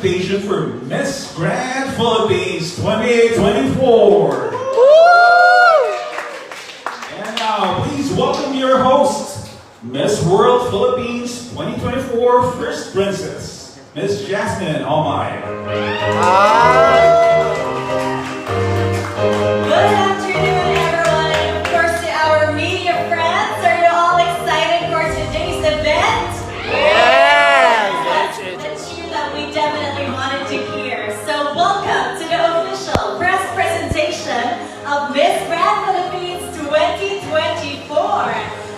presentation for Miss Grand Philippines 2024. And now, please welcome your host, Miss World Philippines 2024 First Princess, Miss Jasmine Almay. Good afternoon, everyone, and of course to our media friends. Are you all excited for today's event? That's the cheer that we definitely wanted to hear. So welcome to the official press presentation of Miss Grand Philippines 2024.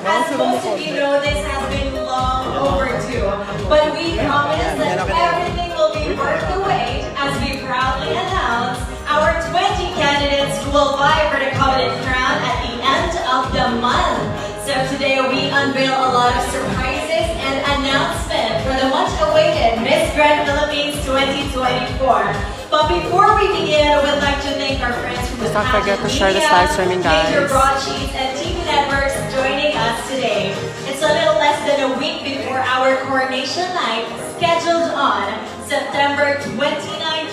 As most of you know, this has been long overdue, but we promise that everything will be worth the wait as we proudly announce our 20 candidates who will vie for the coveted crown at the end of the month. So today we unveil a lot of surprises and announcements for the much-awaited Miss Grand Philippines 2024. But before we begin, we'd like to thank our friends from the Don't forget to share this Pageant live streaming, guys. major broadsheets and TV networks joining us today. It's a little less than a week before our coronation night, scheduled on September 29,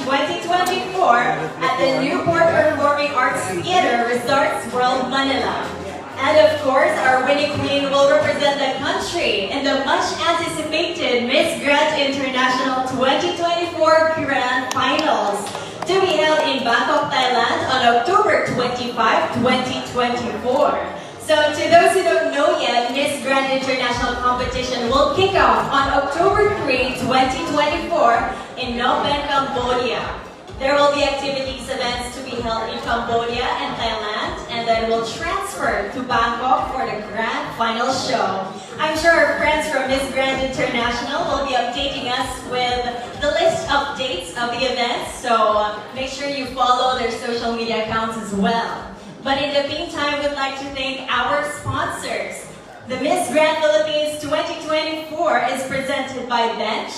2024 at the Newport Performing Arts Theater Resorts World Manila. And of course, our winning queen will represent the country in the much-anticipated Miss Grand International 2024 Grand Finals to be held in Bangkok, Thailand on October 25, 2024. So to those who don't know yet, Miss Grand International competition will kick off on October 3, 2024 in Phnom Penh, Cambodia. There will be activities, events to be held in Cambodia and Thailand, and then we'll transfer to Bangkok for the grand final show. I'm sure our friends from Miss Grand International will be updating us with the list of dates of the events, so make sure you follow their social media accounts as well. But in the meantime, we'd like to thank our sponsors. The Miss Grand Philippines 2024 is presented by Bench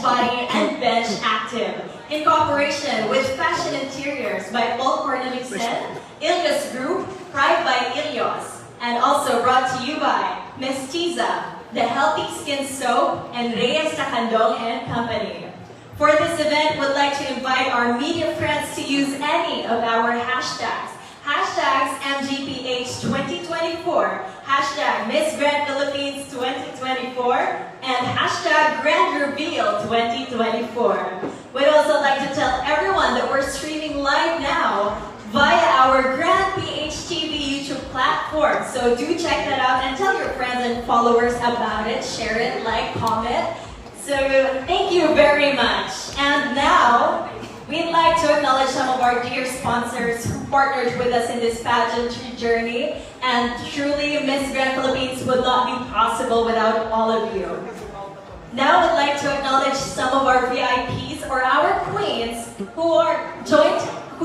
Body, and Bench Active, in cooperation with Fashion Interiors by Paul Cornelisen, Ilios Group, Pride by Ilios, and also brought to you by Mestiza, the Healthy Skin Soap, and Reyes Takandong and Company. For this event, we'd like to invite our media friends to use any of our hashtags. Hashtags MGPH 2024, hashtag Miss Grand Philippines 2024, and hashtag Grand Reveal 2024. We'd also like to tell everyone that we're streaming live now via our Grand PH TV YouTube platform. So do check that out and tell your friends and followers about it. Share it, like, comment. So thank you very much. And now, we'd like to acknowledge some of our dear sponsors who partnered with us in this pageantry journey. And truly, Miss Grand Philippines would not be possible without all of you. Now, we'd like to acknowledge some of our VIPs or our queens who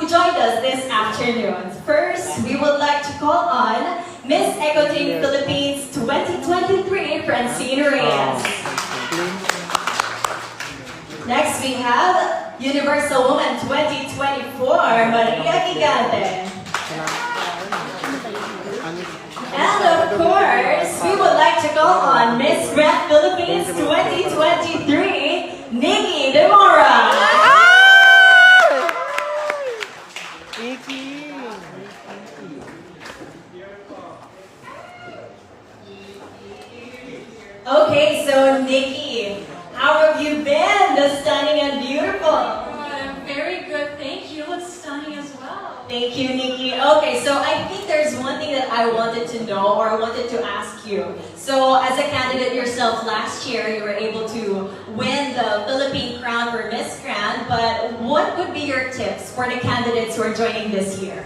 joined us this afternoon. First, we would like to call on Miss Ecoteam Philippines 2023, Francine Reyes. Next, we have Universal Woman 2024, Maria Gigante. And of course, we would like to call on Miss Grand Philippines 2023, Nikki Demora. Nikki! Okay, so Nikki, how have you been? The stunning and beautiful. I'm very good, thank you. You look stunning as well. Thank you, Nikki. Okay, so I think there's one thing that I wanted to know or I wanted to ask you. So as a candidate yourself last year, you were able to win the Philippine crown for Miss Grand, but what would be your tips for the candidates who are joining this year?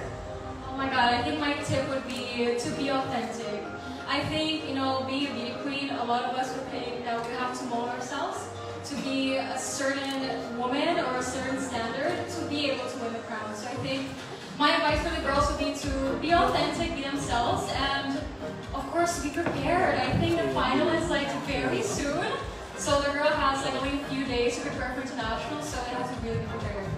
Oh my god, I think my tip would be to be authentic. I think, being a beauty queen, a lot of us would think that we have to mold ourselves to be a certain woman or a certain standard to be able to win the crown. So I think my advice for the girls would be to be authentic, be themselves, and of course be prepared. I think the final is very soon, so the girl has only a few days to prepare for international, so they have to really be prepared.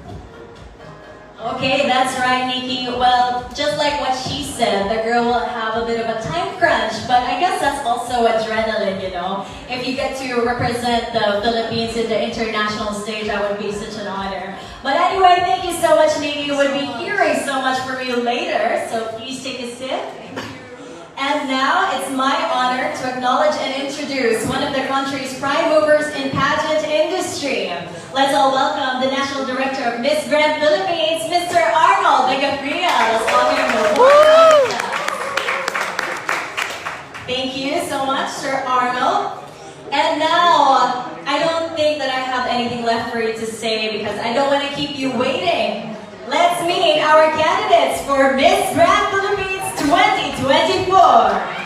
Okay, that's right, Nikki. Well, just like what she said, the girl will have a bit of a time crunch, but I guess that's also also adrenaline, you know. If you get to represent the Philippines in the international stage, that would be such an honor. But anyway, thank you so much, Nini. We'll be hearing so much from you later, so please take a sip. And now, it's my honor to acknowledge and introduce one of the country's prime movers in pageant industry. Let's all welcome the National Director of Miss Grand Philippines, Mr. Arnold Vegafria. Let's welcome him. Thank you so much, Sir Arnold. And now, I don't think that I have anything left for you to say because I don't want to keep you waiting. Let's meet our candidates for Miss Grand Philippines 2024.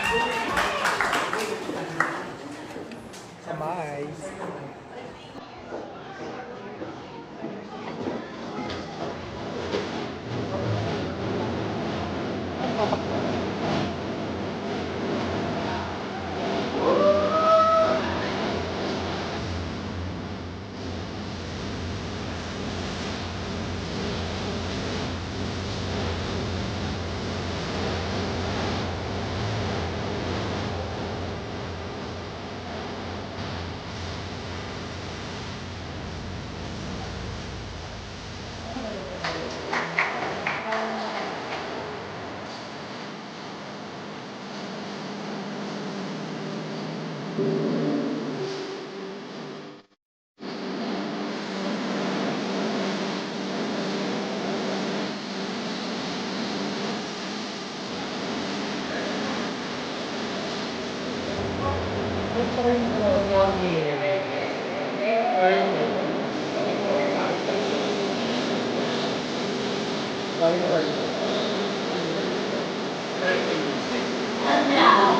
And now,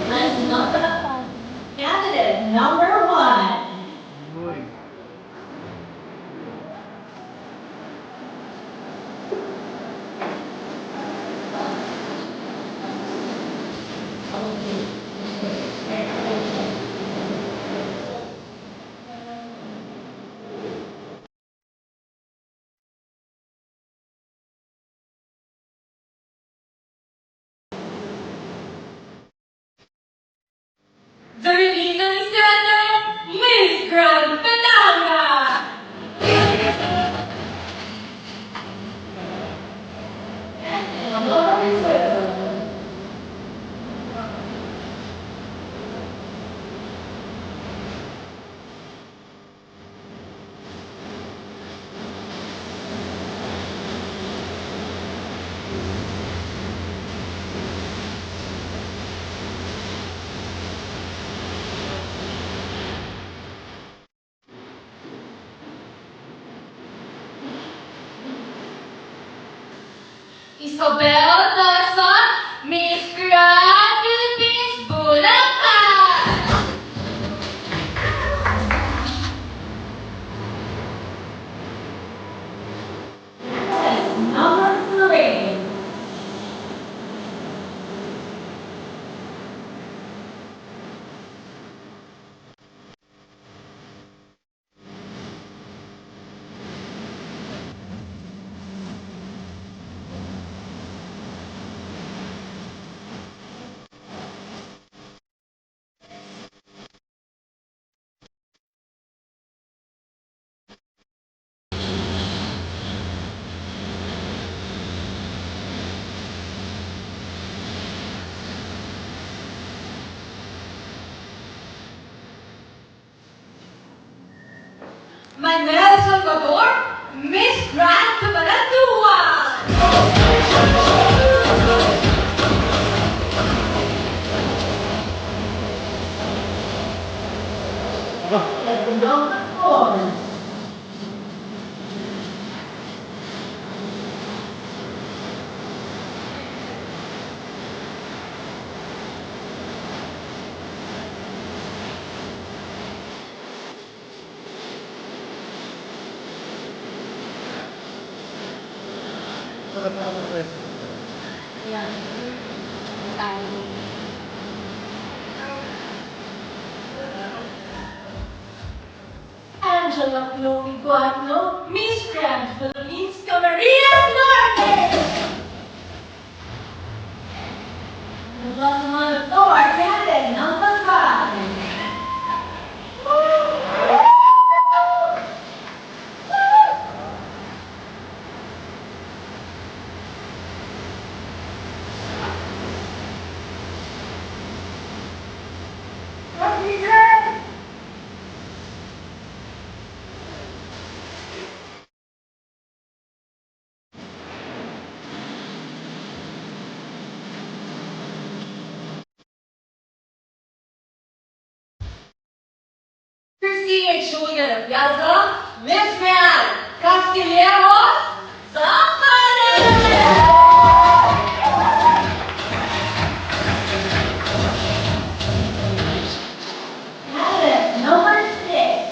let's welcome candidate number 1. The revealing surrender, Miss Grand Patanga! Isabel Dawson, Miss Grand Philippines, Bulacan! Number 3. Manuel Salvador, Miss Grand Cabanatuan! Number 4. Angela Chloe Guadlo, Miss Grand Philippines, Camarines Norte! Welcome on the floor, candidate number Julia Piazza, Miss Grand Castilleros, Zapanes! Candidate number 6.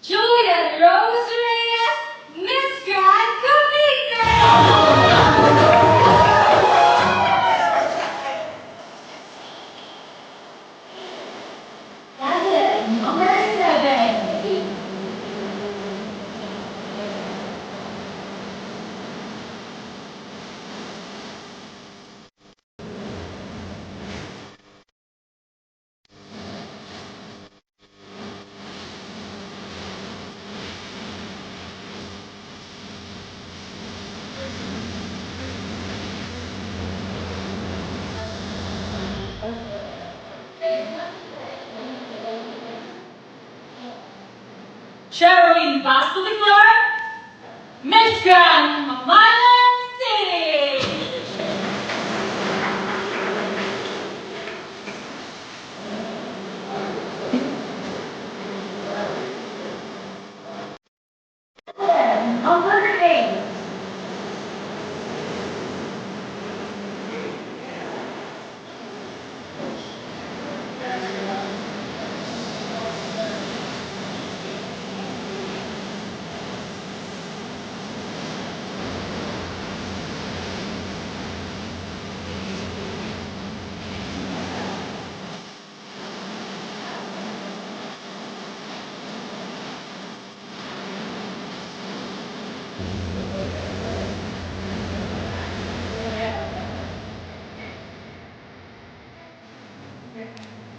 Julia Rose Reyes, Miss Grand Cavite! Candidate number 7. Sherilyn pass to the floor, Miss Grand Mamalan City! Number 8.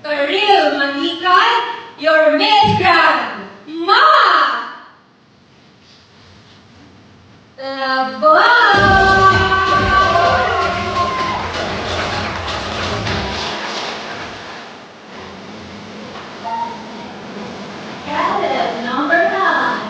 A real manika, your Miss Grand Mama! Candidate number 9.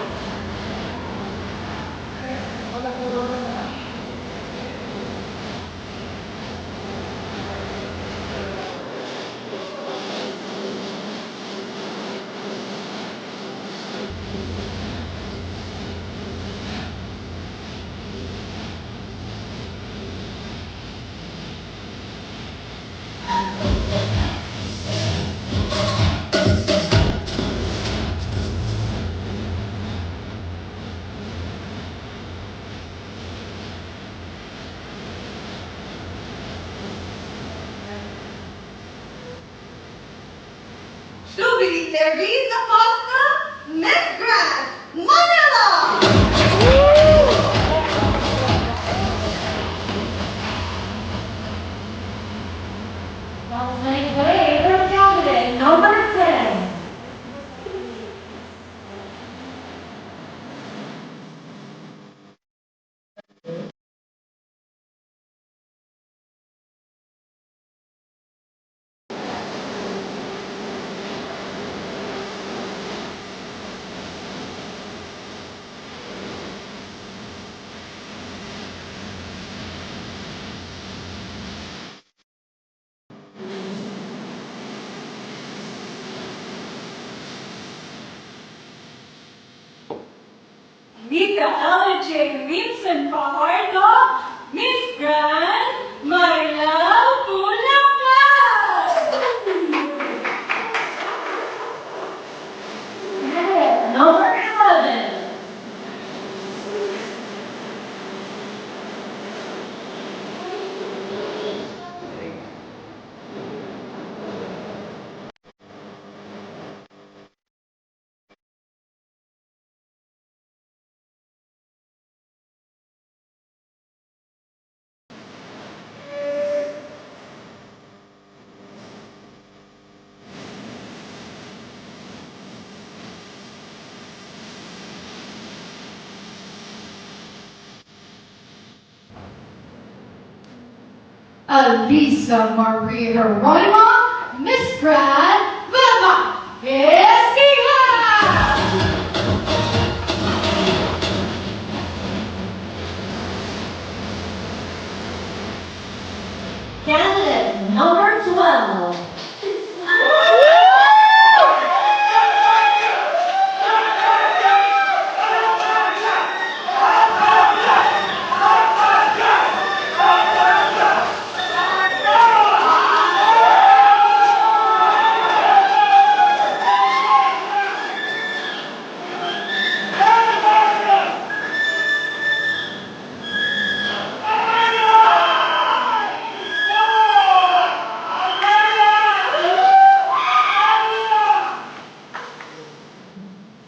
Subili Teresa Costa, Miss Grand Manila! Let's make way for candidate number 10. Rita Ella J. Vincent Fajardo, Miss Grand Marilao Bulacan! Candidate number 11. Alisa Marie Geronimo, Miss Grand Vilma. Esquiva! Candidate number 12.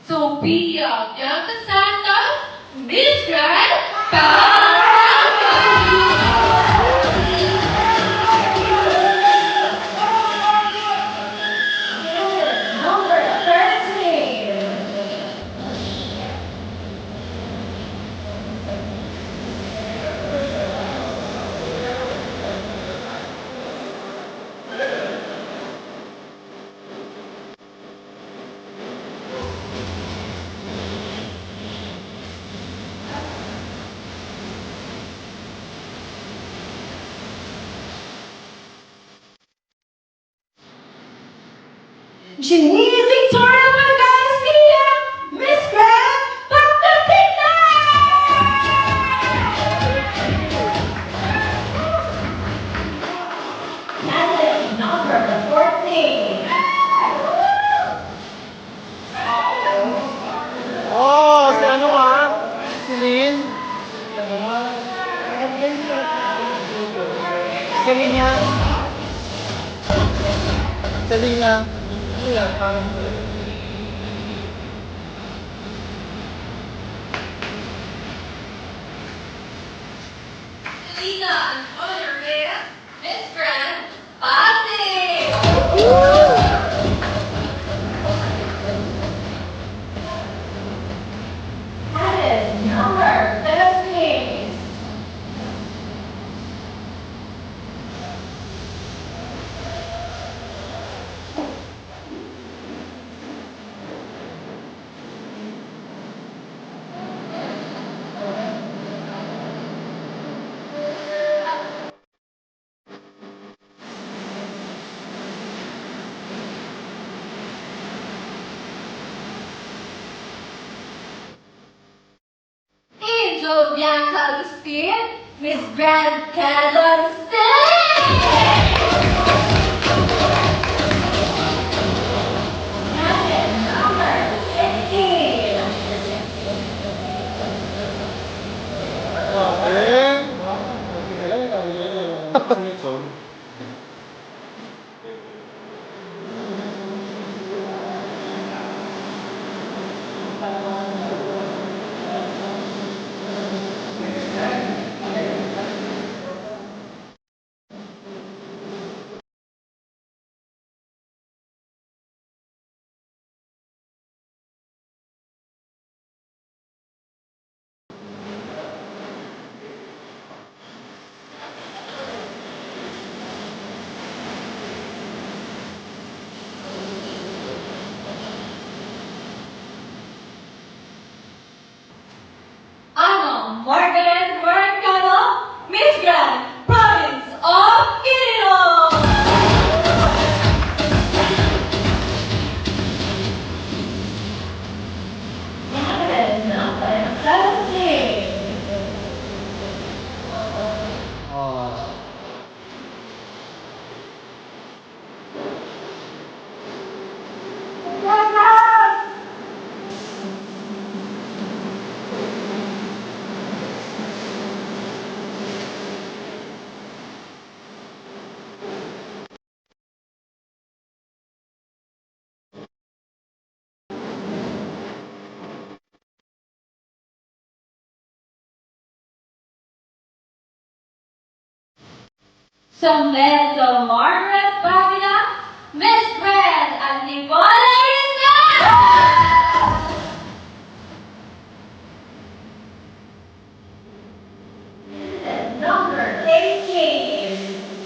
Sophia Delta Santos, Miss Grand Pageant. Number 13. Jeannie Victoria Garcia, Miss Grand Pagdating. Candidate number 14. Oh, si ano ka? Si Lynn? Selena. Selena. Selena and other man, Miss Grand Pagdating. Candidate number 13. Angel Bianca Agustin, Miss Grand Canada State. Candidate number 16. Ano Margaret Mercado, Miss Grand Province of Iloilo. Candidate number 17. Oh. Someto Margaret Pavina, Miss Grand Antipola Number 18.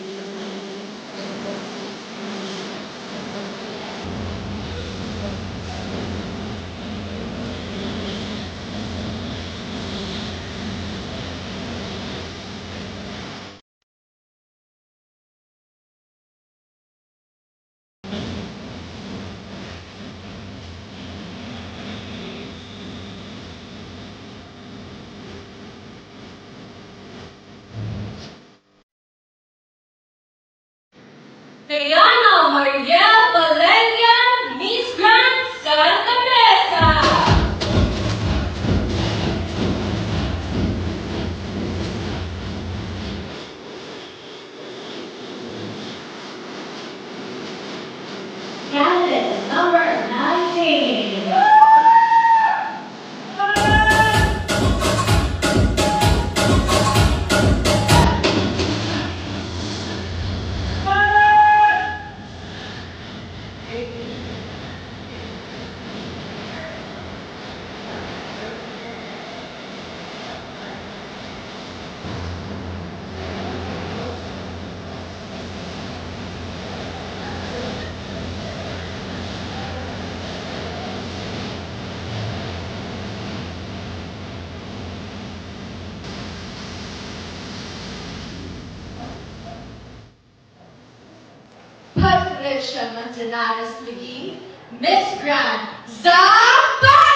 siya Manzanares Ligi, Miss Grand Zambales!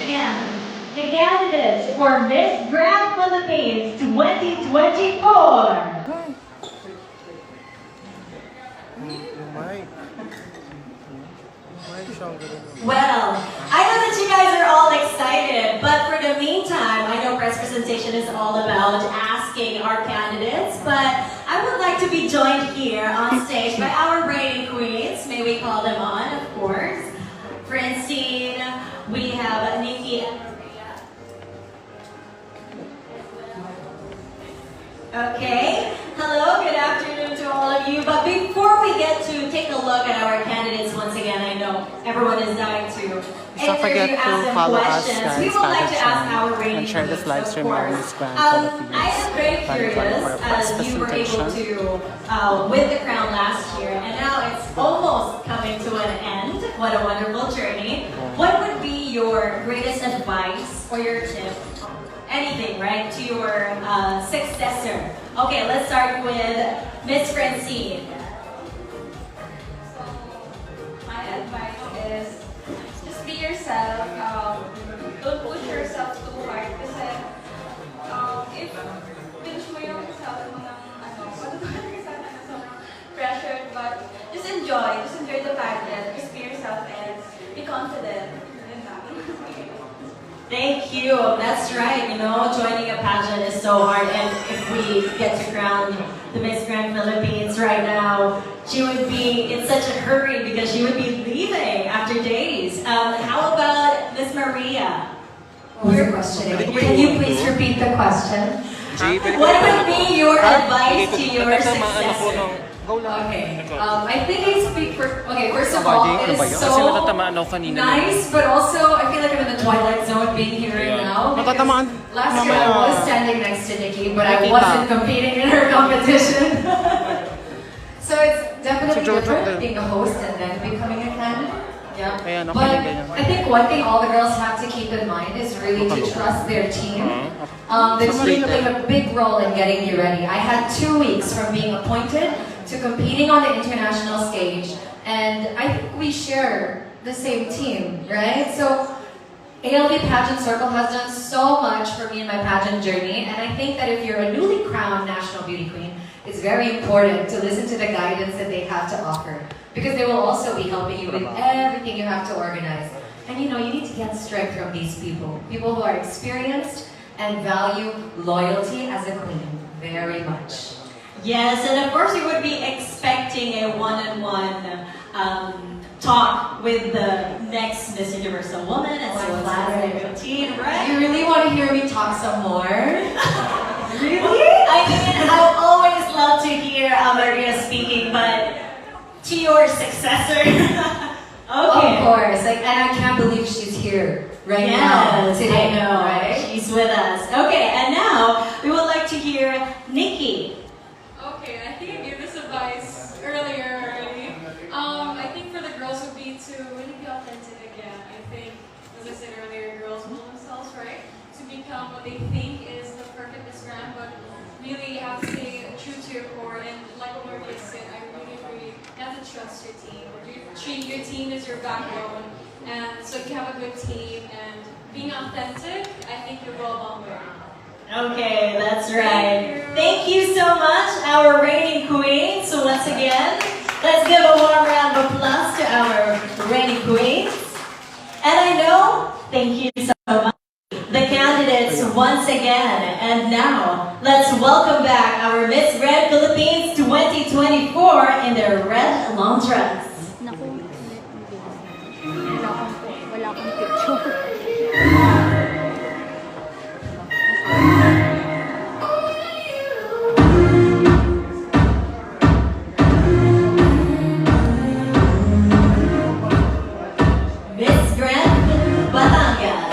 And the candidates for Miss Grand Philippines 2024. Well, I know that you guys are all excited, but for the meantime, I know press presentation is all about asking our candidates, but I would like to be joined here on stage by our reigning queens. May we call them on, of course. Francine, we have Nikki and Maria. Okay, hello, good afternoon to all of you. But before we get to take a look at our candidates once again, I know everyone is dying to Don't forget to ask them follow us, questions. guys, We would like to ask Pageant, our reigning and share this queens, live of stream on course. Miss Grand I am very curious, as you were able to win the crown last year, and now it's almost coming to an end. What a wonderful journey. What would be your greatest advice or your tip? Anything, right, to your successor? Okay, let's start with Miss Francine. My advice is just be yourself. Don't push yourself too hard kasi if pinch mo yung self mo ng matutunan ka sana na sobrang pressured, but just enjoy the pageant, just be yourself and be confident. Yun lang. Thank you. That's right. You know, joining a pageant is so hard. And if we get to crown the Miss Grand Philippines right now, she would be in such a hurry because she would be leaving after days. How about Miss Maria? What was the question again? Can you please repeat the question? What would be your advice to your successor? Okay. I think I speak for. Okay, first of all, it is so nice, but also I feel like I'm in the twilight zone being here right now. Because last year I was standing next to Nikki, but I wasn't competing in her competition. So it's definitely different being a host and then becoming a candidate. Yeah. But I think one thing all the girls have to keep in mind is really to trust their team. The team played a big role in getting you ready. I had 2 weeks from being appointed to competing on the international stage, and I think we share the same team, right? So ALB Pageant Circle has done so much for me in my pageant journey, and I think that if you're a newly crowned National Beauty Queen, it's very important to listen to the guidance that they have to offer, because they will also be helping you with everything you have to organize. And you know, you need to get strength from these people who are experienced and value loyalty as a queen very much. Yes, and of course we would be expecting a one-on-one talk with the next Miss Universal Woman and so on, right? You really want to hear me talk some more? Really? I mean, I always love to hear Maria speaking, but to your successor. Okay. Of course, and I can't believe she's here right now today. I know, right? She's with us. Okay, and now we would like to hear Nikki. Okay, I think I gave this advice earlier already. I think for the girls would be to really be authentic again. I think, as I said earlier, girls know themselves, right? To become what they think is the perfect Miss Grand, but really you have to stay true to your core. And like what Maria said, I really agree. You have to trust your team. Treat your team as your backbone. And so if you have a good team and being authentic, I think you'll go a long way. Okay, that's right. Thank you so much, our reigning queens. So once again, let's give a warm round of applause to our reigning queens. And I know, thank you so much, the candidates once again. And now, let's welcome back our Miss Red Philippines 2024 in their red long dress. Wala akong picture. Miss Grand Batangas.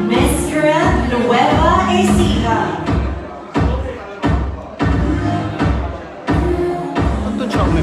Miss Grand Nueva Ecija. Ito, chome.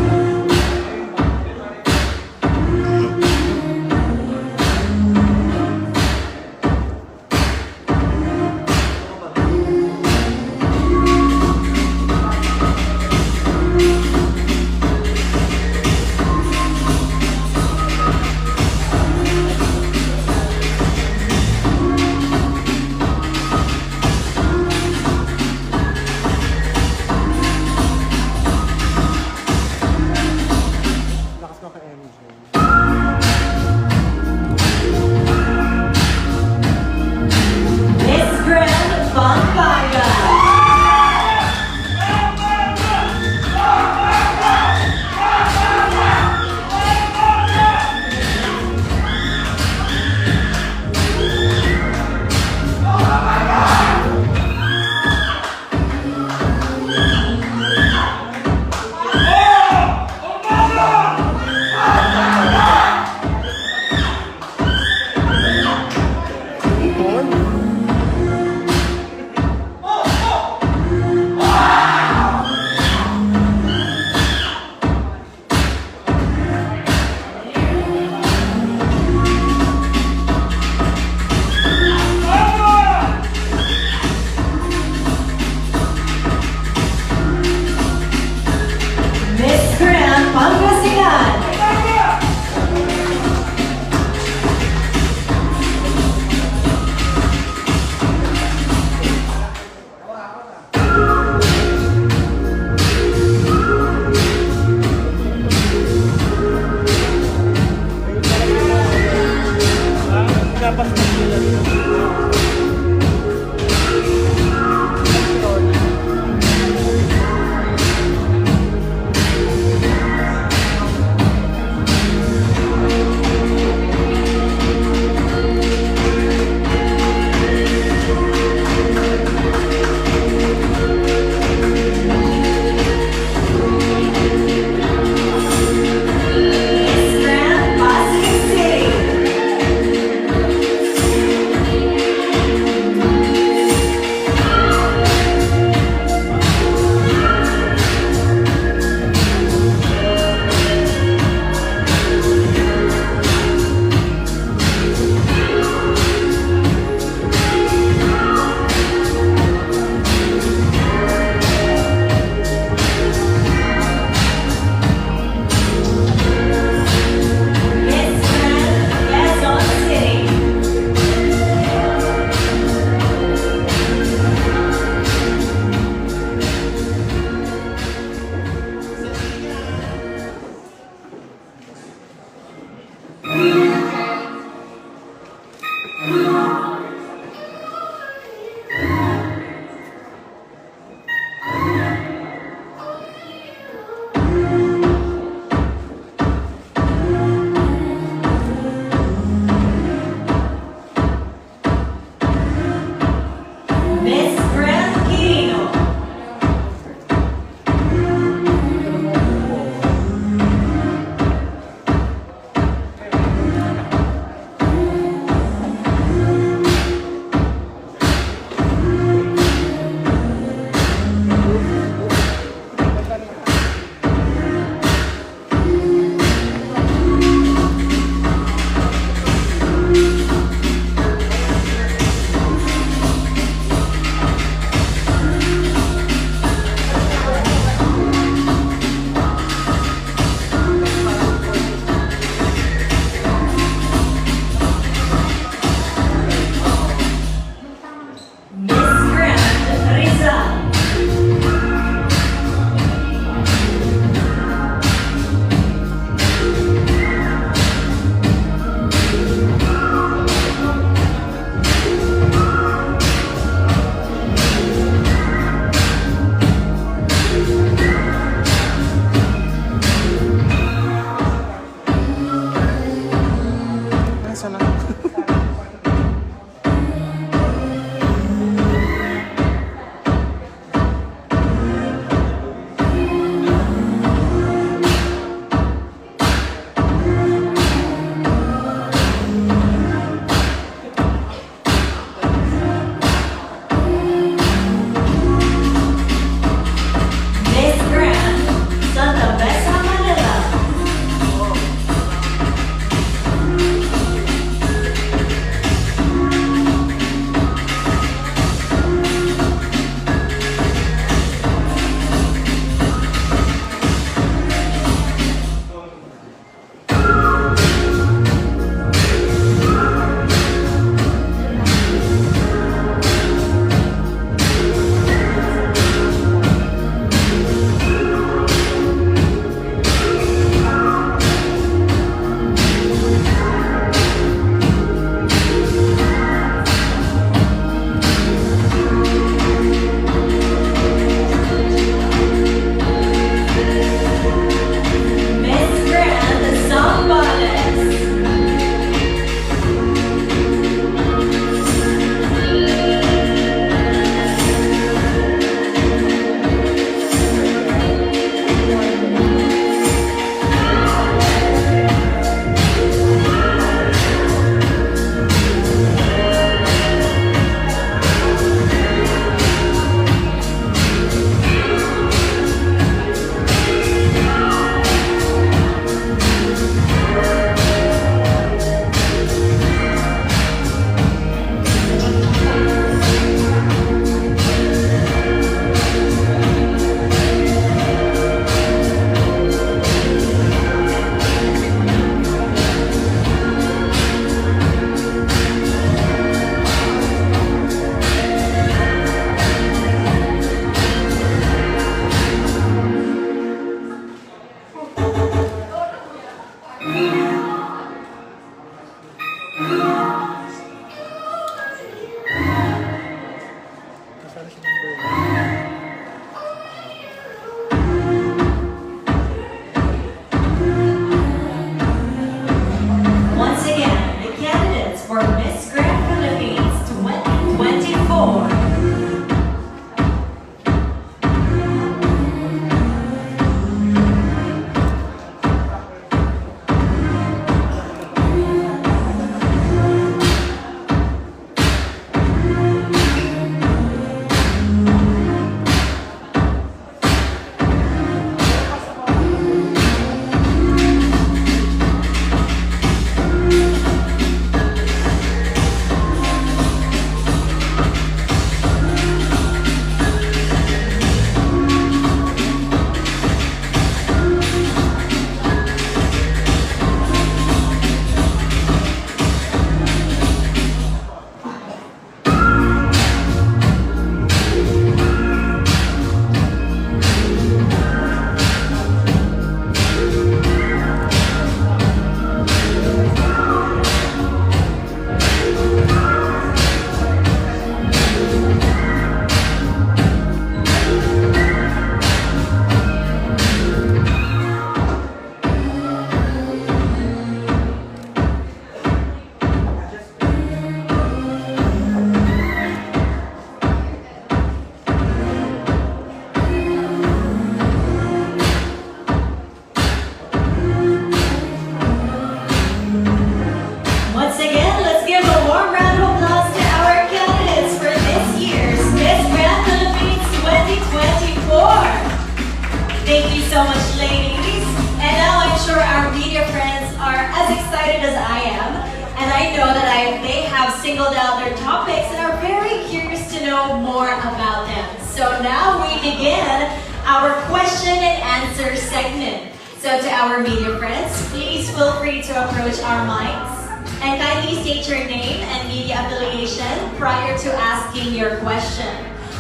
Thank you so much, ladies. And now I'm sure our media friends are as excited as I am. And I know that they have singled out their topics and are very curious to know more about them. So now we begin our question and answer segment. So to our media friends, please feel free to approach our mics and kindly state your name and media affiliation prior to asking your question.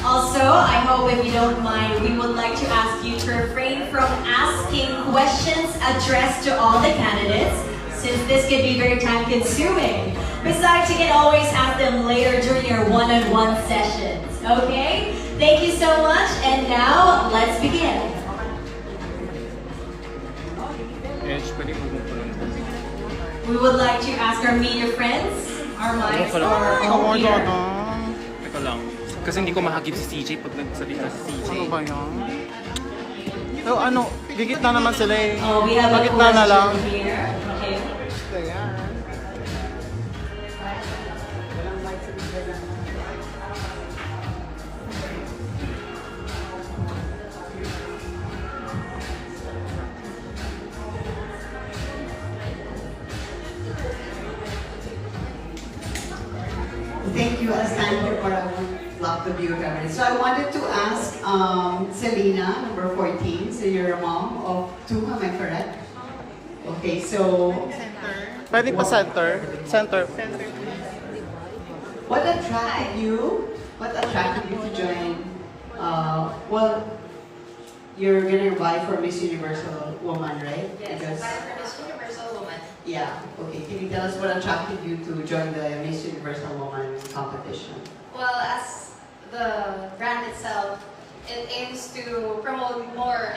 Also, I hope if you don't mind, we would like to ask you to refrain from asking questions addressed to all the candidates, since this can be very time consuming. Besides, you can always ask them later during your one-on-one sessions, okay? Thank you so much, and now, let's begin. We would like to ask our media friends, our mics are all here. Teka lang. Kasi hindi ko mahagip si CJ pag nagsalita si CJ. Ano ba yan? So ano, gigitna naman sila eh. Oh, we have a Gitna na lang. question here. Okay. Thank you. I'll stand here for a block the view of everything. So I wanted to ask Selena, number 14. So you're a mom of 2, am I correct? Okay, so Pwede pa center. Center. what attracted you? What attracted you to join? Well, you're gonna vie for Miss Universal Woman, right? Yes, Because, vie for Miss Universal Woman. yeah. Okay. Can you tell us what attracted you to join the Miss Universal Woman competition? Well, as the brand itself, it aims to promote more,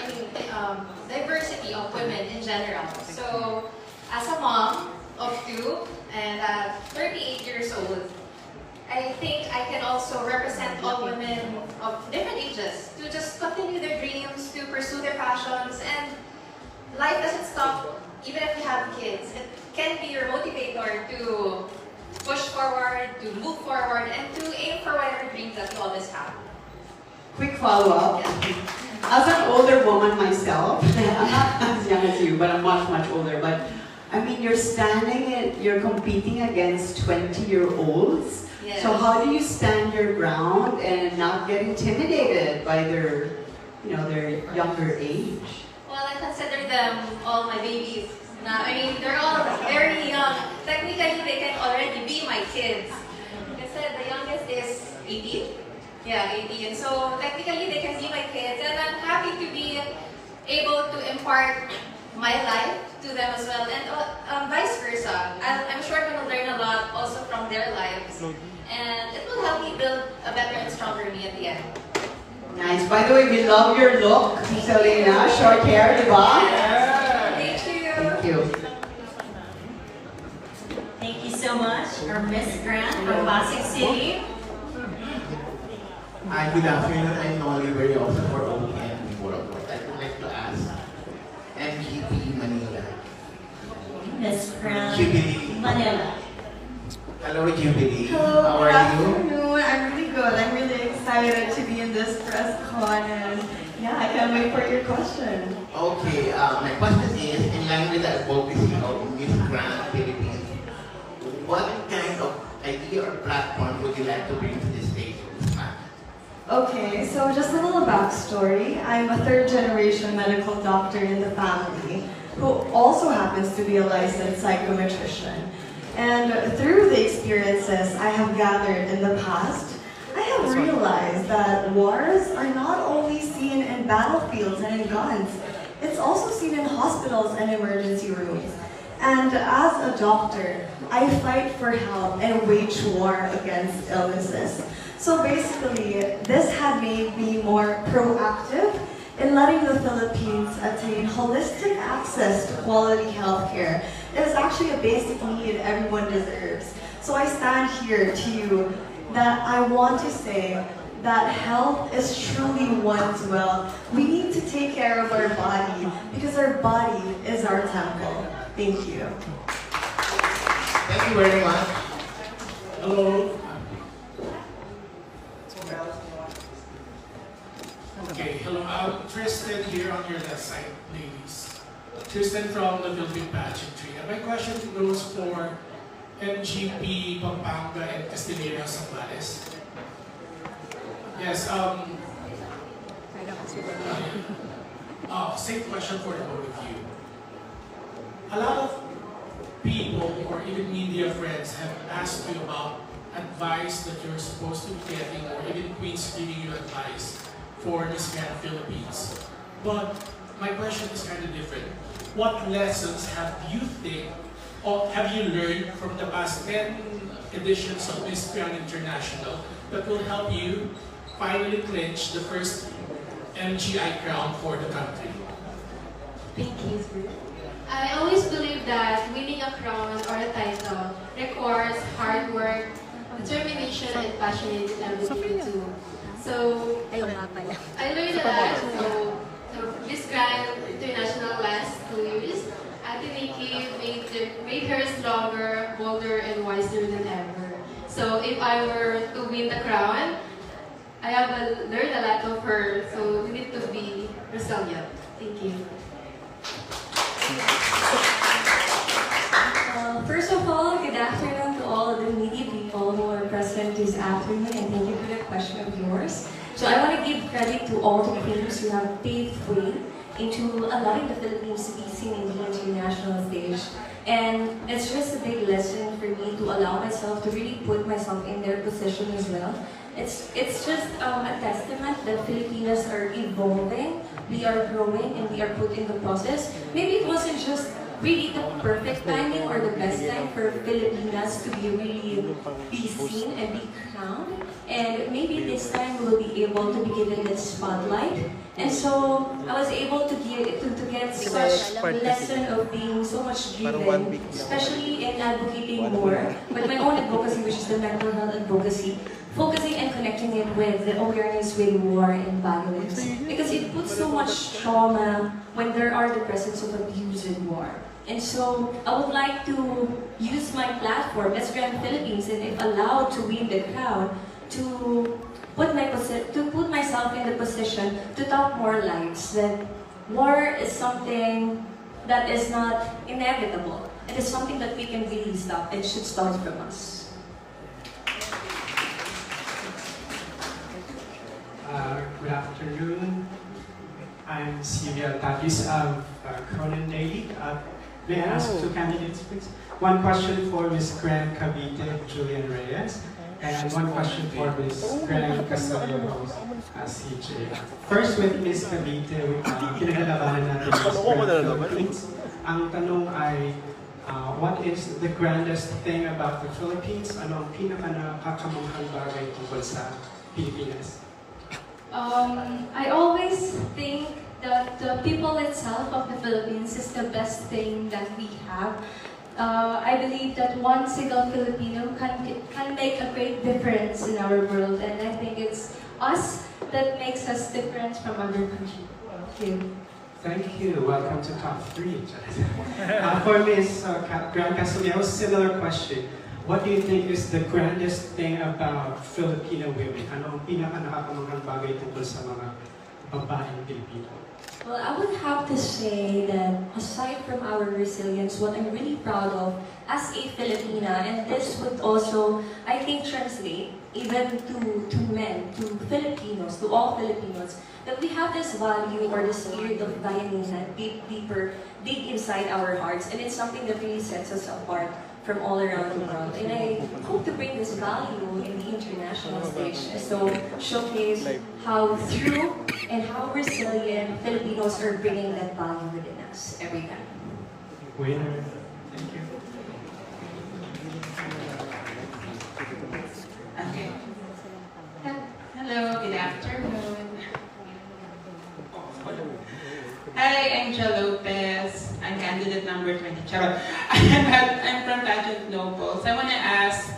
diversity of women in general. So, as a mom of 2 and 38 years old, I think I can also represent all women of different ages to just continue their dreams, to pursue their passions, and life doesn't stop even if you have kids. It can be your motivator to push forward, to move forward, and to aim for whatever dreams that you always have. Quick follow-up. As an older woman myself, I'm not as young as you, but I'm much, much older. But I mean, you're competing against 20-year-olds. Yes. So how do you stand your ground and not get intimidated by their younger age? Well, I consider them all my babies. They're all very young. Technically, they can already be my kids. Like I said, the youngest is 18. Yeah, 18. So technically, they can be my kids, and I'm happy to be able to impart my life to them as well, and vice versa. I'm sure I'm going to learn a lot also from their lives, and it will help me build a better and stronger me at the end. Nice. By the way, we love your look, Selena. Short hair, di ba? Thank you. Thank you. Thank you so much, our Miss Grant from Pasig City. Hi, good afternoon. I'm Nolly, very often for OPM before of course. I would like to ask MGP Manila. Miss Grant, Jubilee. Manila. Hello, Jubilee. Hello, How good are you? afternoon. I'm really good. I'm really excited to be in this press con, and yeah, I can't wait for your question. Okay, my question is, in line with the advocacy of Miss Grand Philippines, what kind of idea or platform would you like to bring to this stage of this match? Okay, so just a little backstory. I'm a third-generation medical doctor in the family who also happens to be a licensed psychometrician. And through the experiences I have gathered in the past, I have realized that wars are not only seen in battlefields and in guns, it's also seen in hospitals and emergency rooms. And as a doctor, I fight for help and wage war against illnesses. So basically, this had made me more proactive in letting the Philippines attain holistic access to quality healthcare. It is actually a basic need everyone deserves. So I stand here to you that I want to say that health is truly one's will. We need to take care of our body because our body is our temple. Thank you. Thank you very much. Hello. Okay, hello. Tristan here on your left side, ladies. Tristan from the Philippine Pageantry. And my question goes for MGP Pampanga and Castillejo Zambales. Yes, same question for the both of you. A lot of people or even media friends have asked you about advice that you're supposed to be getting, or even queens giving you advice for Miss Grand Philippines. But my question is kind of different. What lessons have you learned from the past 10 editions of Miss Grand International that will help you finally clinch the first MGI crown for the country? Thank you. I always believe that winning a crown or a title requires hard work, determination, and passion in everything you do. So, I learned a lot. So Miss Grand International last 2 years, Ate Nikki made her stronger, bolder, and wiser than ever. So if I were to win the crown, I have learned a lot of her. So we need to be resilient. Thank you. First of all, good afternoon to all of the media people who are present this afternoon, and thank you for the question of yours. So I want to give credit to all the queens who have paved way into allowing the Philippines to be seen in the international stage. And it's just a big lesson for me to allow myself to really put myself in their position as well. It's just a testament that Filipinas are evolving, we are growing, and we are put in the process. Maybe it wasn't just really the perfect timing or the best time for Filipinas to be seen and be crowned. And maybe this time we'll be able to be given that spotlight. And so I was able to get such lesson of being so much driven, especially in advocating more with my own advocacy, which is the mental health advocacy, focusing and connecting it with the awareness with war and violence. Because it puts so much trauma when there are the presence of abuse and war. And so I would like to use my platform as Grand Philippines, and if allowed to win the crown, to put myself in the position to talk more lives, that war is something that is not inevitable. It is something that we can really stop. It should start from us. Good afternoon. I'm Silvia Tapis of Cronin Daily. May I ask two candidates, please? One question for Ms. Grand Cavite, Julian Reyes, and one question for Ms. Grand Castillo, CJ. First, with Ms. Cavite, pinaglalabanan natin Ms. Grand Philippines. Ang tanong ay, what is the grandest thing about the Philippines? Ano ang pinaka-nakakamanghang bagay tungkol sa Pilipinas? I always think that the people itself of the Philippines is the best thing that we have. I believe that one single Filipino can make a great difference in our world, and I think it's us that makes us different from other countries. Thank you. Thank you. Welcome to Top 3. For Ms. Grand Castillo, similar question. What do you think is the grandest thing about Filipino women? Ano ang pinaka-nakakamanghang bagay tungkol sa mga babaeng Pilipino? Well, I would have to say that aside from our resilience, what I'm really proud of as a Filipina, and this would also, I think, translate even to men, to Filipinos, to all Filipinos, that we have this value or this spirit of bayanihan deep inside our hearts, and it's something that really sets us apart from all around the world. And I hope to bring this value in the international stage, so showcase how true and how resilient Filipinos are bringing that value within us every time. Winner. Thank you. Okay. Hello, good afternoon. Hi, I'm Jo Lopez. I'm candidate number 20. I'm from Pageant Nobles. I want to ask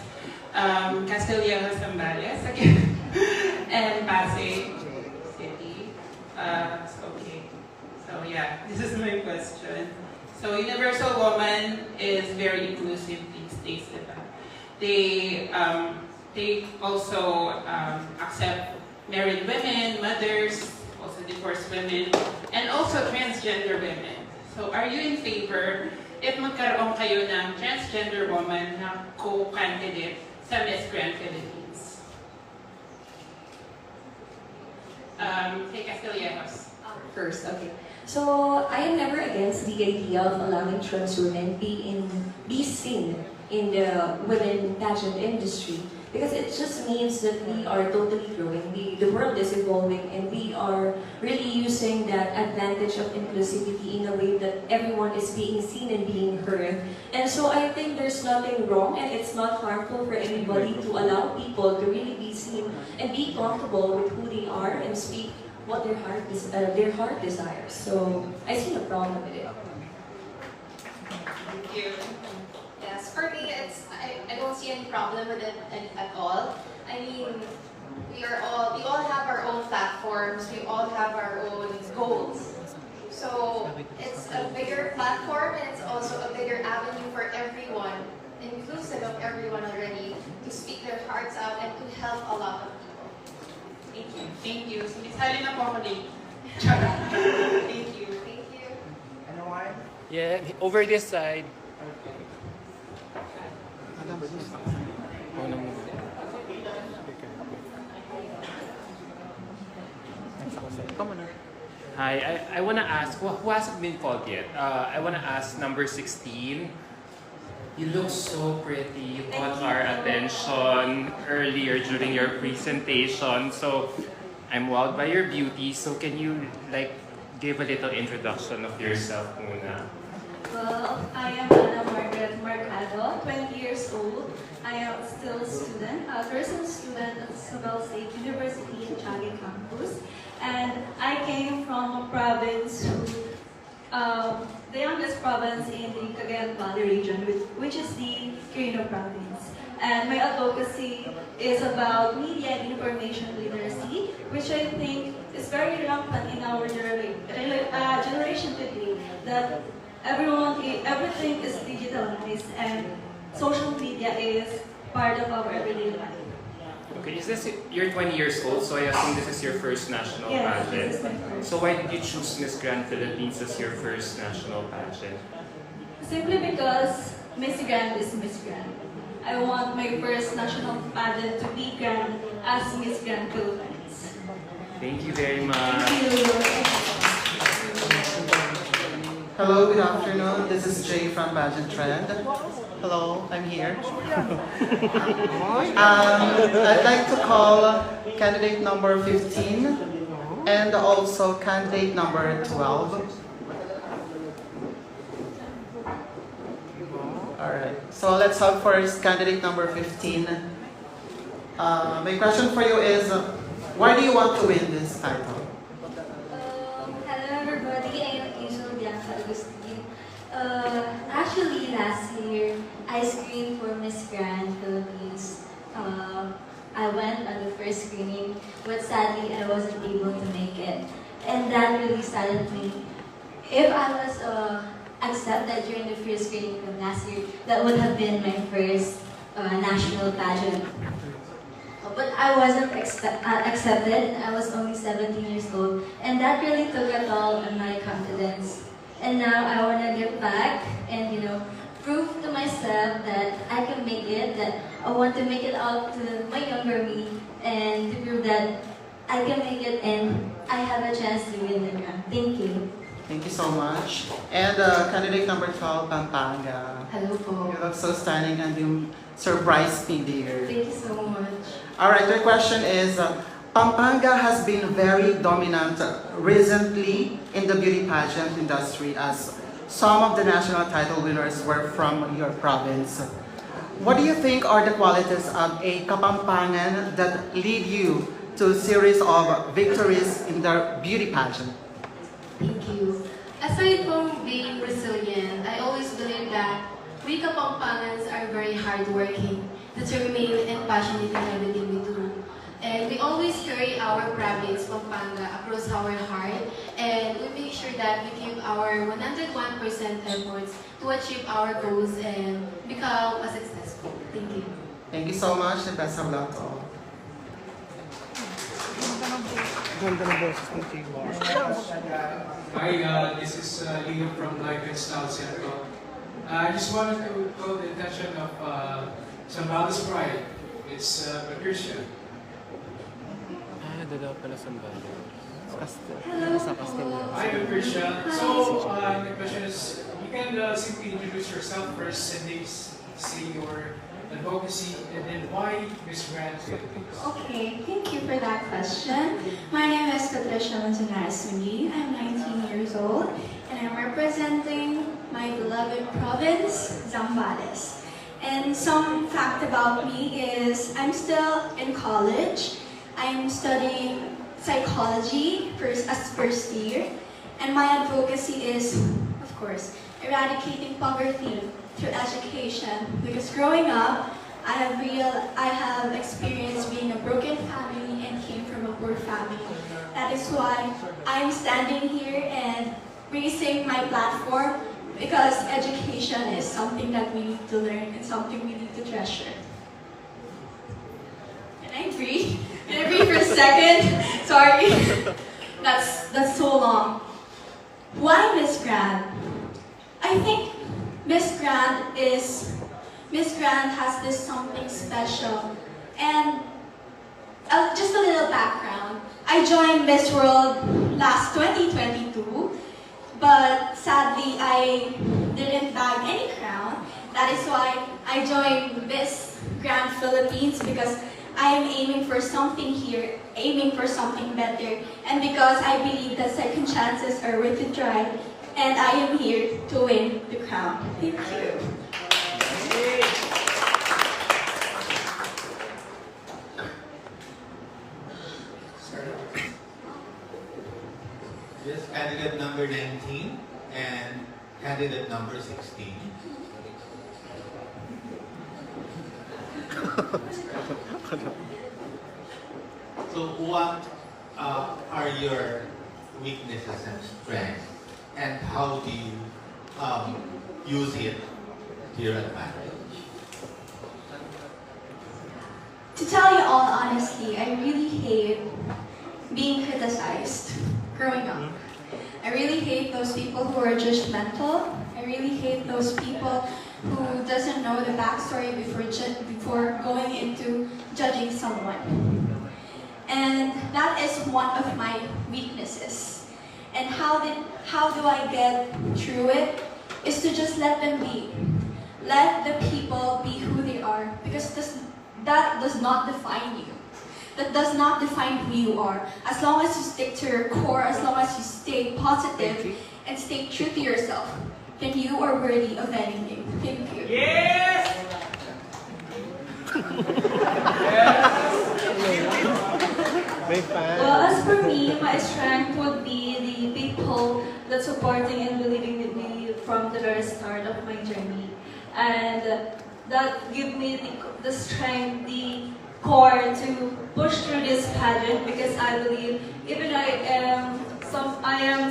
Castillejo Zambales again and Pasay City. Okay. So yeah, this is my question. So Universal Woman is very inclusive these days, diba? They also accept married women, mothers, also force women and also transgender women. So are you in favor if magkaroon kayo ng transgender woman na co-candidate sa Miss Grand Philippines? Kay Castillejas. First, okay. So I am never against the idea of allowing trans women be seen in the women pageant industry, because it just means that we are totally growing. The world is evolving, and we are really using that advantage of inclusivity in a way that everyone is being seen and being heard. And so I think there's nothing wrong, and it's not harmful for anybody to allow people to really be seen and be comfortable with who they are and speak what their heart desires. So I see no problem with it. Thank you. Yes, for me, I don't see any problem with it at all. I mean, we all have our own platforms. We all have our own goals. So it's a bigger platform, and it's also a bigger avenue for everyone, inclusive of everyone already, to speak their hearts out and to help a lot of people. Thank you. Thank you. Sumisali na po ako dito. Thank you. Thank you. Ano why? Yeah, over this side. Hi, I want to ask, who hasn't been called yet? I want to ask number 16. You look so pretty. You caught our attention earlier during your presentation. So I'm wowed by your beauty. So can you give a little introduction of yourself, Muna? Well, I am Ana Margaret Mercado, 20 years old. I am still a student, a nursing student at Isabel State University in Changi campus. And I came from a province, the youngest province in the Cagayan Valley region, which is the Quirino province. And my advocacy is about media and information literacy, which I think is very rampant in our generation today, that everything is digitalized and social media is part of our everyday life. Okay, you're 20 years old, so I assume this is your first national pageant. This is my first. So why did you choose Miss Grand Philippines as your first national pageant? Simply because Miss Grand is Miss Grand. I want my first national pageant to be grand as Miss Grand Philippines. Thank you very much. Thank you. Hello, good afternoon. This is Jay from Pageant Trend. Hello, I'm here. I'd like to call candidate number 15 and also candidate number 12. Alright, so let's have first candidate number 15. My question for you is, why do you want to win this title? Hello everybody, I am Agustin. Actually, last year, I screened for Miss Grand Philippines. I went on the first screening, but sadly, I wasn't able to make it. And that really saddened me. If I was accepted during the first screening from last year, that would have been my first national pageant. But I wasn't accepted, and I was only 17 years old. And that really took a toll on my confidence. And now I want to get back and, prove to myself that I can make it, that I want to make it out to my younger me, and to prove that I can make it and I have a chance to win the crown. Thank you. Thank you so much. And candidate number 12, Pampanga. Hello po. You look so stunning and you surprised me, dear. Thank you so much. Alright, your question is, Pampanga has been very dominant recently in the beauty pageant industry, as some of the national title winners were from your province. What do you think are the qualities of a Kapampangan that lead you to a series of victories in the beauty pageant? Thank you. Aside from being resilient, I always believe that we Kapampangans are very hardworking, determined, and passionate in everything we do. And we always carry our province, Pampanga, across our heart, and we make sure that we give our 101% efforts to achieve our goals and become a successful. Thank you. Thank you so much and best of luck to all. Ganda ng boses ng Tiwa. Hi, this is Leo from Life and Style Center. I just wanted to call the attention of Zambales Pride. It's Patricia. Dalawa pala Sambales. Hi, Patricia. So, the question is, you can simply introduce yourself first and then say your advocacy and then why Miss Grand Philippines. Okay, thank you for that question. My name is Patricia Manzanares-Suni. I'm 19 years old and I'm representing my beloved province, Zambales. And some fact about me is I'm still in college. I'm studying psychology as first year. And my advocacy is, of course, eradicating poverty through education. Because growing up, I have experienced being a broken family and came from a poor family. That is why I'm standing here and raising my platform, because education is something that we need to learn and something we need to treasure. Can I breathe? Can I breathe for a second? Sorry. That's so long. Why Miss Grand? I think Miss Grand has this something special. And just a little background. I joined Miss World last 2022, but sadly I didn't bag any crown. That is why I joined Miss Grand Philippines, because I am aiming for something here, aiming for something better, and because I believe that second chances are worth a try, and I am here to win the crown. Thank you. Yes, candidate number 19 and candidate number 16. So what are your weaknesses and strengths, and how do you use it to your advantage? To tell you all honestly, I really hate being criticized growing up. I really hate those people who are judgmental. I really hate those people who doesn't know the backstory before going into judging someone. And that is one of my weaknesses. And how do I get through it? Is to just let them be. Let the people be who they are, because that does not define you. That does not define who you are. As long as you stick to your core, as long as you stay positive and stay true to yourself, then you are worthy of anything. Thank you. Yes! Well, as for me, my strength would be the people that supporting and believing in me from the very start of my journey. And that give me the strength, the core to push through this pageant, because I believe even I am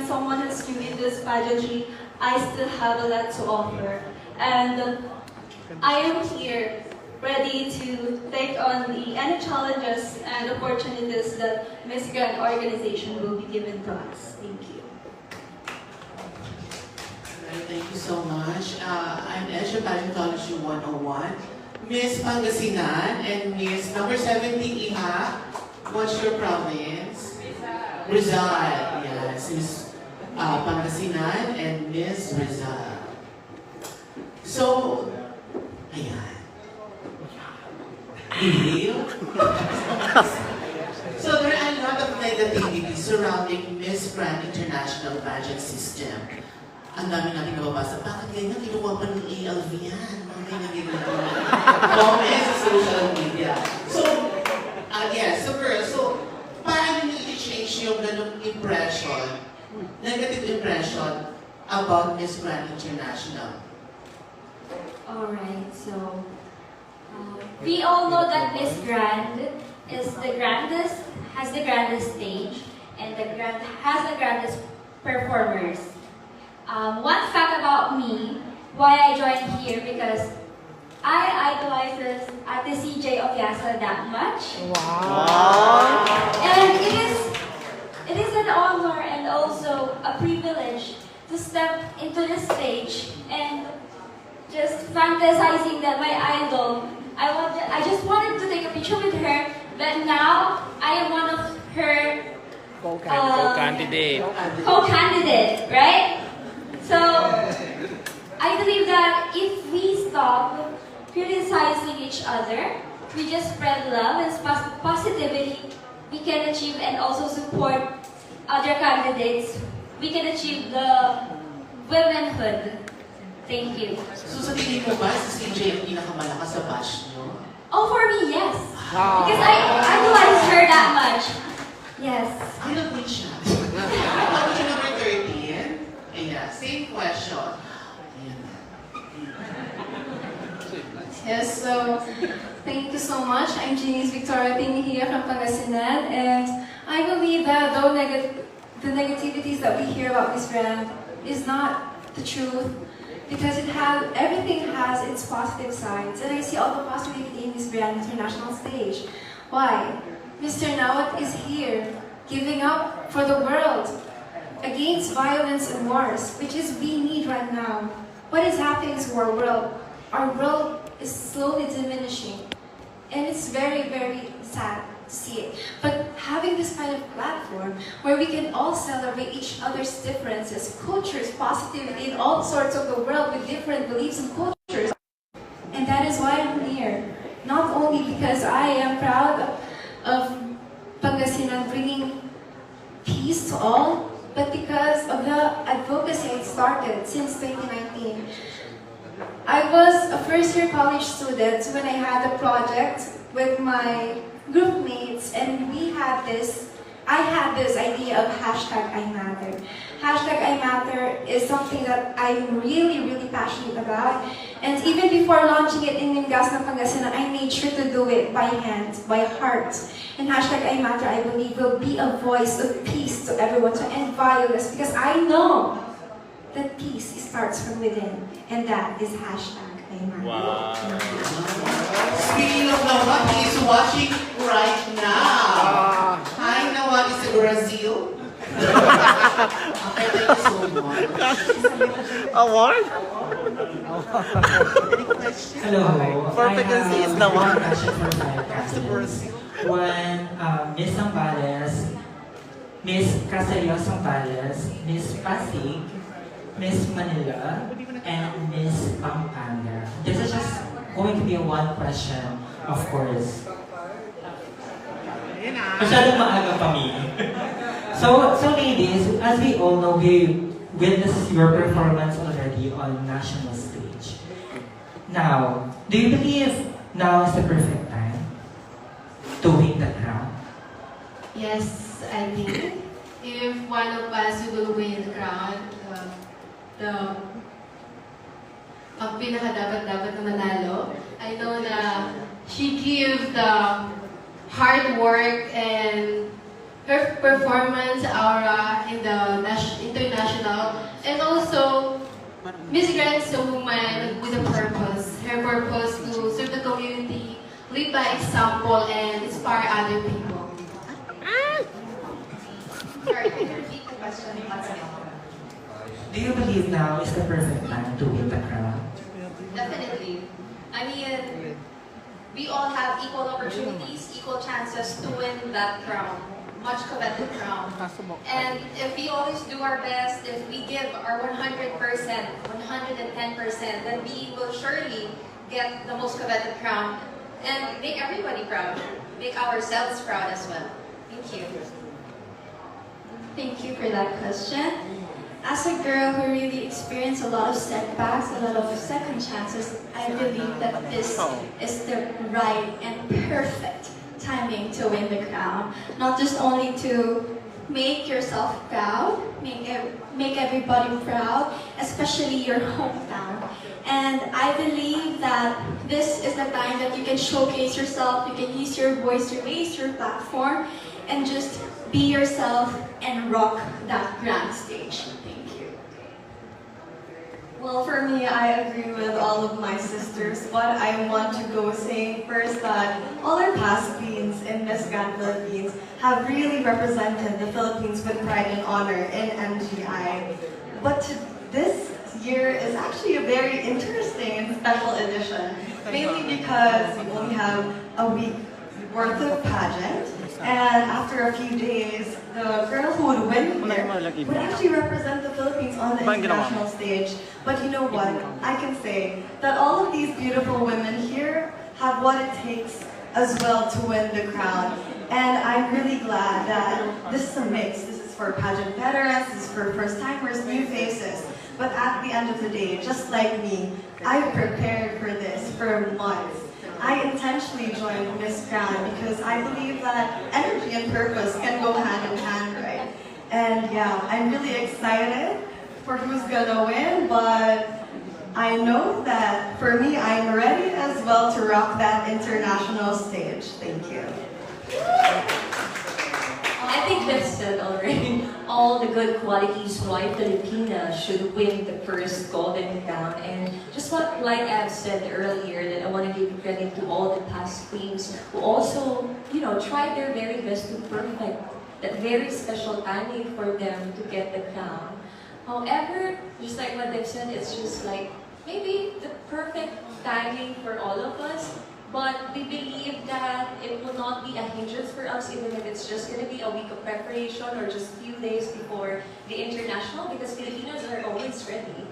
someone who's new in this pageantry, I still have a lot to offer. And I am here ready to take on any challenges and opportunities that Miss Grand organization will be given to us. Thank you. Thank you so much. I'm Esha Pageantology 101. Miss Pangasinan and Miss number 70, Iha. What's your province? Rizal. Yes, Miss Pangasinan and Miss Rizal. So, ayan. So there are a lot of negativity surrounding Miss Grand International Pageant System. Ang dami natin nababasa, bakit ganyan? Kinuha pa ng ALV yan. Mga ganyan comments sa social media. So, yes, so girls, so, paano nyo i-change yung ganong impression, negative impression about Miss Grand International? Alright, so, we all know that Miss Grand is the grandest, has the grandest stage, and has the grandest performers. One fact about me, why I joined here, because I idolize Ate CJ Opiasa that much. Wow! And it is an honor and also to step into the stage and just fantasizing that my idol, I just wanted to take a picture with her, but now I am one of her Co-candidate. co-candidate, right? So I believe that if we stop criticizing each other, we just spread love and positivity, we can achieve and also support other candidates. We can achieve the womanhood. Thank you. So sa tingin mo ba, si CJ ang pinakamalakas sa batch nyo? Oh, for me, yes. Because I idolize her that much. Yes. I don't think siya. How about you, number 13? Ayan, same question. Yes, so thank you so much. I'm Janice Victoria Pinihia from Pangasinan, and I believe that though the negativities that we hear about Miss Grand is not the truth, because everything has its positive sides, and I see all the positivity in Miss Grand International stage. Why? Mr. Nawat is here, giving up for the world against violence and wars, which is we need right now. What is happening to our world? Our world is slowly diminishing, and it's very, very sad to see it. But having this kind of platform where we can all celebrate each other's differences, cultures, positivity in all sorts of the world with different beliefs and cultures, and that is why I'm here. Not only because I am proud of Pangasinan bringing peace to all, but because of the advocacy it started since 2019. I was a first-year college student when I had a project with my group mates, and I had this idea of hashtag I Matter. Hashtag I Matter is something that I'm really, really passionate about. And even before launching it in Mingas na Pangasinan, I made sure to do it by hand, by heart. And hashtag I Matter, I believe, will be a voice of peace to everyone, to end violence, because I know that peace starts from within, and that is hashtag I Matter. Wow. Speaking of Nawat, he is watching right now. Hi, Nawat, is it Brazil? Okay, thank you so much. Award? Hello. Perfect as he is Nawat. When Miss Zambales, Miss Casalio Zambales, Miss Pasig, Miss Manila, and Miss Pampanga. This is just going to be one question, of course. Masyadong maaga pa mi. So ladies, as we all know, we witnessed your performance already on national stage. Now, do you believe now is the perfect time to win the crown? Yes, I think if one of us will win the crown, ang pinaka-dapat na manalo, I know na she gave the hard work and her performance aura in the international, and also Miss Grand is a woman with a purpose. Her purpose to serve the community, lead by example, and inspire other people. Sorry, can you repeat the question once again? Do you believe now is the perfect time to win the crown? Definitely. I mean, we all have equal opportunities, equal chances to win that crown, much coveted crown. And if we always do our best, if we give our 100%, 110%, then we will surely get the most coveted crown and make everybody proud, make ourselves proud as well. Thank you. Thank you for that question. As a girl who really experienced a lot of setbacks, a lot of second chances, I believe that this is the right and perfect timing to win the crown. Not just only to make yourself proud, make everybody proud, especially your hometown. And I believe that this is the time that you can showcase yourself, you can use your voice to raise your platform, and just be yourself and rock that grand stage. Thank you. Well, for me, I agree with all of my sisters, but I want to go saying first that all our past queens in Miss Grand Philippines have really represented the Philippines with pride and honor in MGI. But this year is actually a very interesting and special edition, mainly because we only have a week worth of pageant, and after a few days, the girl who would win here would actually represent the Philippines on the international stage. But you know what? I can say that all of these beautiful women here have what it takes as well to win the crown. And I'm really glad that this is a mix. This is for pageant veterans, this is for first-timers, new faces. But at the end of the day, just like me, I prepared for this for months. I intentionally joined Miss Crown because I believe that energy and purpose can go hand in hand, right? And yeah, I'm really excited for who's gonna win, but I know that for me, I'm ready as well to rock that international stage. Thank you. I think that's said already. All the good qualities why Filipina should win the first Golden Crown. And just what like I've said earlier, that I want to give credit to all the past queens who also, you know, tried their very best to perfect that very special timing for them to get the crown. However, just like what they've said, it's just like maybe the perfect timing for all of us. But we believe that it will not be a hindrance for us, even if it's just going to be a week of preparation or just a few days before the international, because Filipinos are always ready.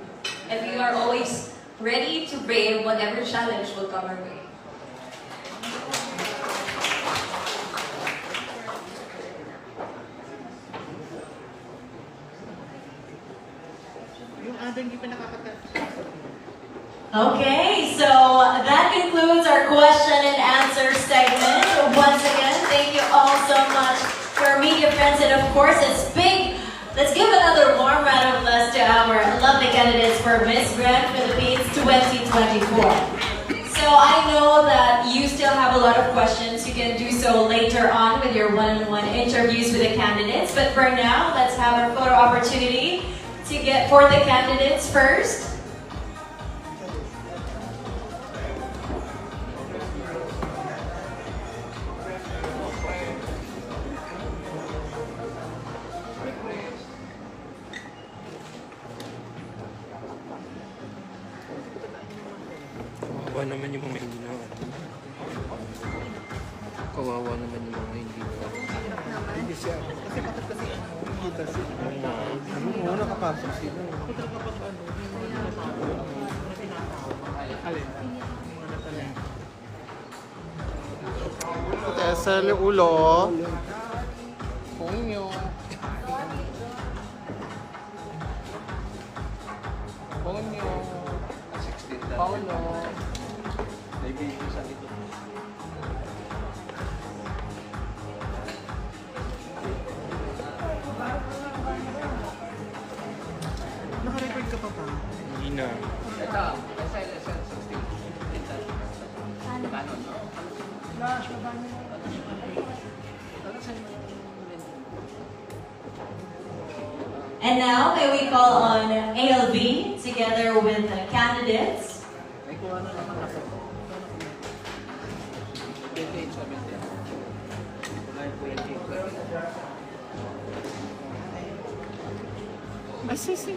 And we are always ready to brave whatever challenge will come our way. Okay, so that concludes our question and answer segment. Once again, thank you all so much for our media friends, and of course, it's big. Let's give another warm round of applause to our lovely candidates for Miss Grand Philippines 2024. So I know that you still have a lot of questions. You can do so later on with your one-on-one interviews with the candidates. But for now, let's have our photo opportunity to get for the candidates first. Kawawa naman yung mga hindi na. Kawawa naman yung mga hindi na. Hindi siya. Kasi bakit kasi kita siya. Ano mo, nakapasok sila. Alin? Tesel yung ulo. Ponyo. Ponyo. Paulo. Naibigan sa ito. Naka-record ka pa ba? Hindi na. Ito, SL 16. Paano? Gosh, paano? And now, may we call on ALB together with the candidates. Ay, sisi.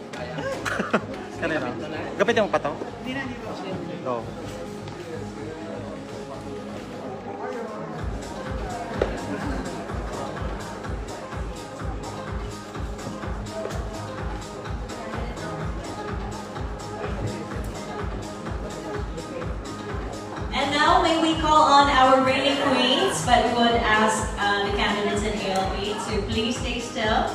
Kanina. Gapitin mo pa to? Hindi na. Go. And now, may we call on our reigning queens, but we would ask the candidates in ALB to please stay still.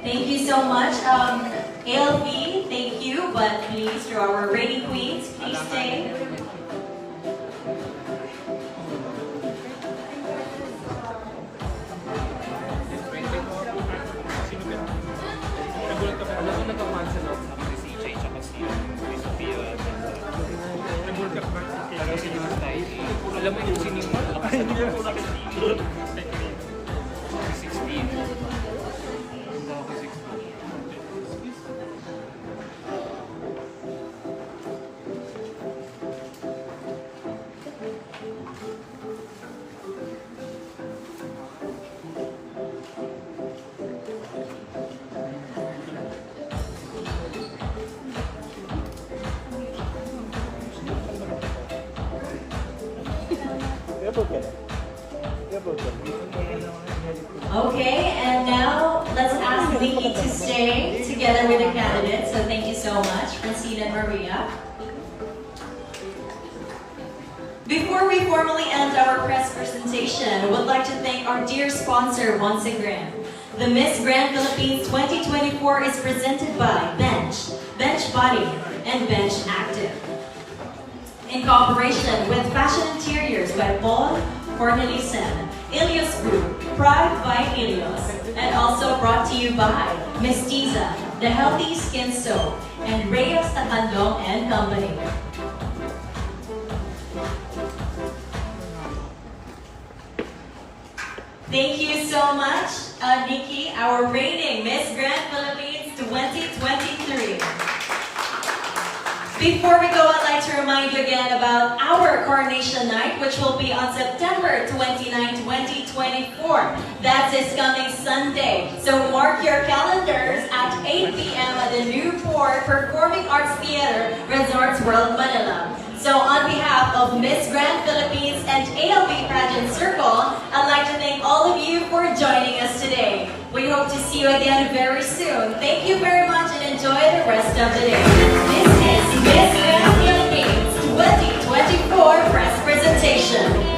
Thank you so much. ALV, thank you, but please, to our reigning queens, please stay. Alam mo yung sinimot? Ay, hindi ko nakikita. 16. Okay, and now let's ask Nikki to stay together with the candidates. So thank you so much, Francine and Maria. Before we formally end our press presentation, I would like to thank our dear sponsor once again. The Miss Grand Philippines 2024 is presented by Bench, Bench Body, and Bench Active. In cooperation with Fashion Interiors by Paul Cornelissen, Ilios Group, Pride by Ilios, and also brought to you by Mestiza, the Healthy Skin Soap, and Reyes Takandong and Company. Thank you so much, Nikki, our reigning Miss Grand Philippines 2023. Before we go, I'd like to remind you again about our Coronation Night, which will be on September 29, 2024. That's this coming Sunday. So mark your calendars at 8 p.m. at the Newport Performing Arts Theater, Resorts World, Manila. So on behalf of Miss Grand Philippines and ALB Pageant Circle, I'd like to thank all of you for joining us today. We hope to see you again very soon. Thank you very much and enjoy the rest of the day. This is Miss Grand Philippines 2024 press presentation.